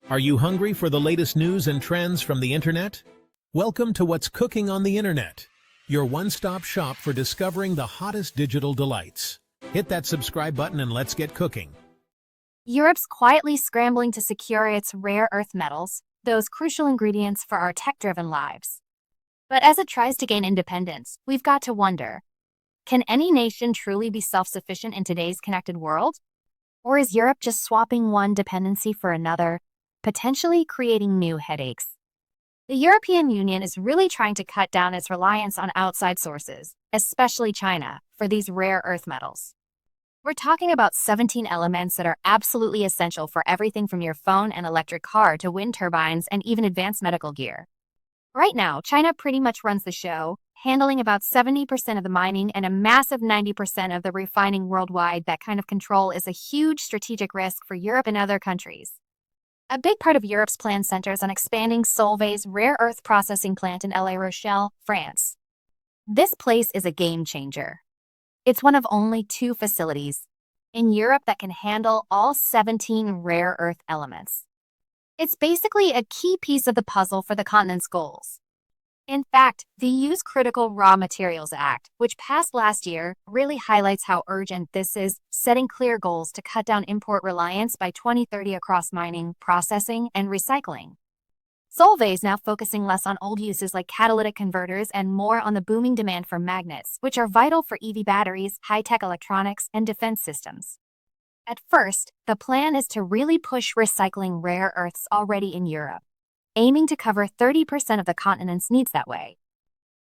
Are you hungry for the latest news and trends from the internet? Welcome to What's Cooking on the Internet, your one-stop shop for discovering the hottest digital delights. Hit that subscribe button and let's get cooking. Europe's quietly scrambling to secure its rare earth metals, those crucial ingredients for our tech-driven lives. But as it tries to gain independence, we've got to wonder, can any nation truly be self-sufficient in today's connected world? Or is Europe just swapping one dependency for another, potentially creating new headaches? The European Union is really trying to cut down its reliance on outside sources, especially China, for these rare earth metals. We're talking about 17 elements that are absolutely essential for everything from your phone and electric car to wind turbines and even advanced medical gear. Right now, China pretty much runs the show, handling about 70% of the mining and a massive 90% of the refining worldwide. That kind of control is a huge strategic risk for Europe and other countries. A big part of Europe's plan centers on expanding Solvays' rare earth processing plant in Rochelle, France. This place is a game changer. It's one of only 2 facilities in Europe that can handle all 17 rare earth elements. It's basically a key piece of the puzzle for the continent's goals. In fact, the EU's Critical Raw Materials Act, which passed last year, really highlights how urgent this is, setting clear goals to cut down import reliance by 2030 across mining, processing, and recycling. Solvays now focusing less on old uses like catalytic converters and more on the booming demand for magnets, which are vital for EV batteries, high-tech electronics, and defense systems. At first, the plan is to really push recycling rare earths already in Europe, aiming to cover 30% of the continent's needs that way.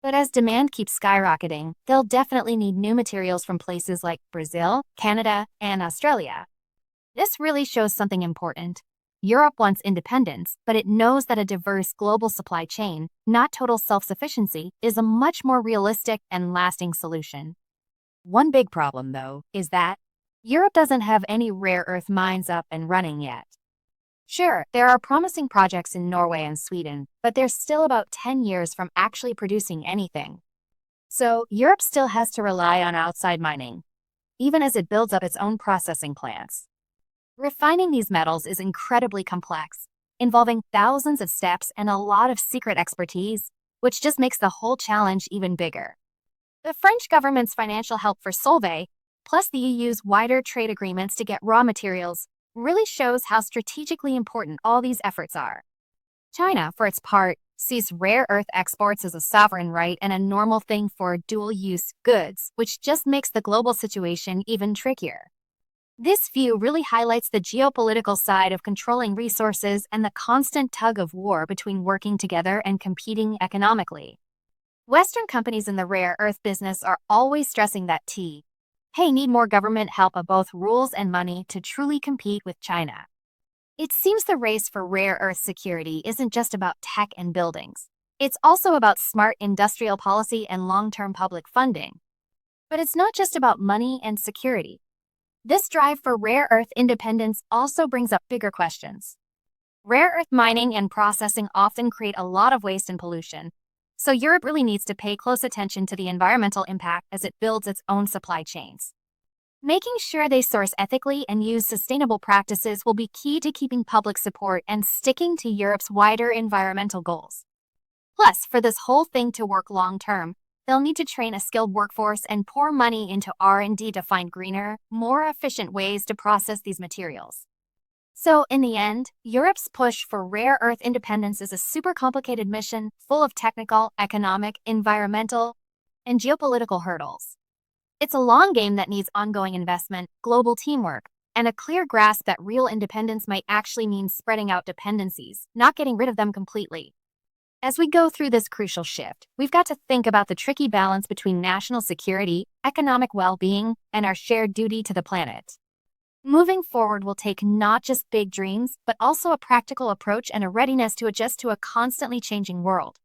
But as demand keeps skyrocketing, they'll definitely need new materials from places like Brazil, Canada, and Australia. This really shows something important. Europe wants independence, but it knows that a diverse global supply chain, not total self-sufficiency, is a much more realistic and lasting solution. One big problem, though, is that Europe doesn't have any rare earth mines up and running yet. Sure, there are promising projects in Norway and Sweden, but they're still about 10 years from actually producing anything. So, Europe still has to rely on outside mining, even as it builds up its own processing plants. Refining these metals is incredibly complex, involving thousands of steps and a lot of secret expertise, which just makes the whole challenge even bigger. The French government's financial help for Solvay, plus the EU's wider trade agreements to get raw materials, really shows how strategically important all these efforts are. China, for its part, sees rare earth exports as a sovereign right and a normal thing for dual-use goods, which just makes the global situation even trickier. This view really highlights the geopolitical side of controlling resources and the constant tug of war between working together and competing economically. Western companies in the rare earth business are always stressing that hey, need more government help of both rules and money to truly compete with China. It seems the race for rare earth security isn't just about tech and buildings. It's also about smart industrial policy and long-term public funding. But it's not just about money and security. This drive for rare earth independence also brings up bigger questions. Rare earth mining and processing often create a lot of waste and pollution, so Europe really needs to pay close attention to the environmental impact as it builds its own supply chains. Making sure they source ethically and use sustainable practices will be key to keeping public support and sticking to Europe's wider environmental goals. Plus, for this whole thing to work long-term, they'll need to train a skilled workforce and pour money into R&D to find greener, more efficient ways to process these materials. So, in the end, Europe's push for rare earth independence is a super complicated mission full of technical, economic, environmental, and geopolitical hurdles. It's a long game that needs ongoing investment, global teamwork, and a clear grasp that real independence might actually mean spreading out dependencies, not getting rid of them completely. As we go through this crucial shift, we've got to think about the tricky balance between national security, economic well-being, and our shared duty to the planet. Moving forward will take not just big dreams, but also a practical approach and a readiness to adjust to a constantly changing world.